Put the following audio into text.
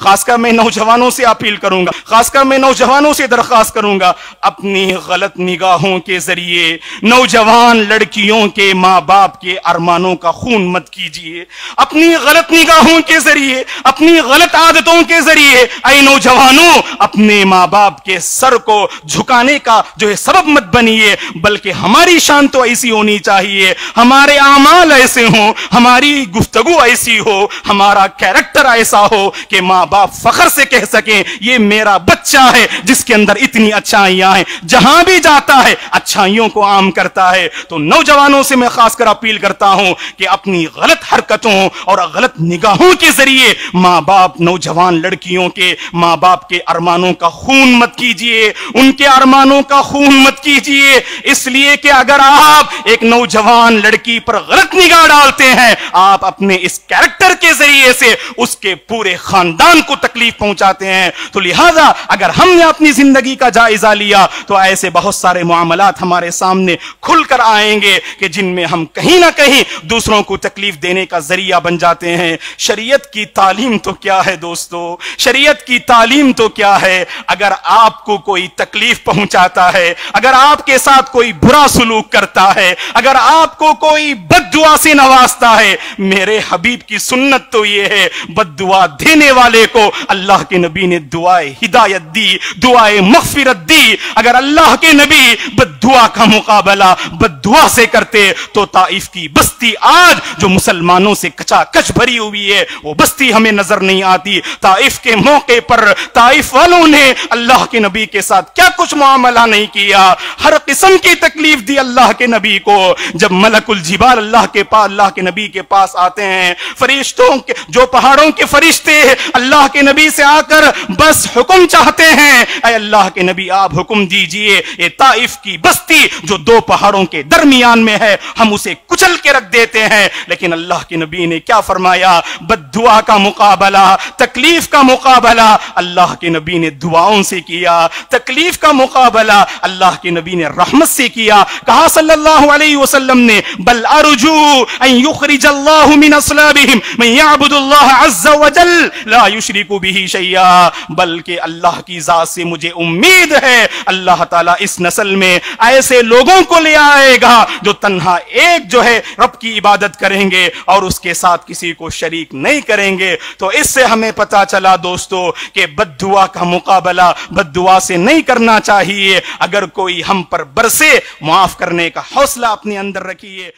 خاص کر میں نوجوانوں سے اپیل کروں گا، خاص کر میں نوجوانوں سے درخواست کروں گا، اپنی غلط نگاہوں کے ذریعے نوجوان لڑکیوں کے ماں باپ کے ارمانوں کا خون مت کیجیے۔ اپنی غلط نگاہوں کے ذریعے، اپنی غلط عادتوں کے ذریعے اے نوجوانوں اپنے ماں باپ کے سر کو جھکانے کا جو ہے سبب مت بنیے، بلکہ ہماری شان تو ایسی ہونی چاہیے، ہمارے اعمال ایسے ہوں، ہماری گفتگو ایسی ہو، ہمارا کیریکٹر ایسا ہو کہ ماں باپ فخر سے کہہ سکیں یہ میرا بچہ ہے جس کے اندر اتنی اچھائیاں ہیں، جہاں بھی جاتا ہے اچھائیوں کو عام کرتا ہے۔ تو نوجوانوں سے میں خاص کر اپیل کرتا ہوں کہ اپنی غلط حرکتوں اور غلط نگاہوں کے ذریعے ماں باپ نوجوان لڑکیوں کے ماں باپ کے ارمانوں کا خون مت کیجیے، ان کے ارمانوں کا خون مت کیجیے، اس لیے کہ اگر آپ ایک نوجوان لڑکی پر غلط نگاہ ڈالتے ہیں آپ اپنے اس کیریکٹر کے ذریعے سے اس کے پورے خاندان کو تکلیف پہنچاتے ہیں۔ تو لہذا اگر ہم نے اپنی زندگی کا جائزہ لیا تو ایسے بہت سارے معاملات ہمارے سامنے کھل کر آئیں گے کہ جن میں ہم کہیں نہ کہیں دوسروں کو تکلیف دینے کا ذریعہ بن جاتے ہیں۔ شریعت کی تعلیم تو کیا ہے دوستو، شریعت کی تعلیم تو کیا ہے؟ اگر آپ کو کوئی تکلیف پہنچاتا ہے، اگر آپ کے ساتھ کوئی برا سلوک کرتا ہے، اگر آپ کو کوئی بد دعا سے نوازتا ہے، میرے حبیب کی سنت تو یہ ہے بد دعا دینے والے کو اللہ کے نبی نے دعائے ہدایت دی، دعائے مغفرت دی۔ اگر اللہ کے نبی بد دعا کا مقابلہ بد دعا سے کرتے تو طائف کی بستی آج جو مسلمانوں سے کچا کچ بھری ہوئی ہے وہ بستی ہمیں نظر نہیں آتی۔ طائف کے موقع پر طائف والوں نے اللہ کے نبی کے ساتھ کیا کچھ معاملہ نہیں کیا، ہر قسم کی تکلیف دی اللہ کے نبی کو۔ جب ملک الجبال اللہ کے نبی کے پاس آتے ہیں، فرشتوں کے جو پہاڑوں کے فرشتے اللہ کے نبی سے آ کر بس حکم چاہتے ہیں، اے اللہ کے نبی آپ حکم دیجئے یہ طائف کی بستی جو دو پہاڑوں کے درمیان میں ہے ہم اسے کچل کے رکھ دیتے ہیں۔ لیکن اللہ کے نبی نے کیا فرمایا؟ بد دعا کا مقابلہ، تکلیف کا مقابلہ اللہ کے نبی نے دعاؤں سے کیا، تکلیف کا مقابلہ اللہ کے نبی نے رحمت سے کیا۔ کہا صلی اللہ علیہ وسلم نے بل ارجو ان یخرج اللہ من اصلابہم من یعبد اللہ عز وجل لا یشرک بہ شیئا، بلکہ اللہ کی ذات سے مجھے امید ہے اللہ تعالیٰ اس نسل میں ایسے لوگوں کو لے آئے گا جو تنہا ایک جو ہے رب کی عبادت کریں گے اور اس کے ساتھ کسی کو شریک نہیں کریں گے۔ تو اس سے ہمیں پتا چلا دوستو کہ بد دعا کا مقابلہ بد دعا سے نہیں کرنا چاہیے، اگر کوئی ہم پر برسے معاف کرنے کا حوصلہ اپنے اندر رکھیے۔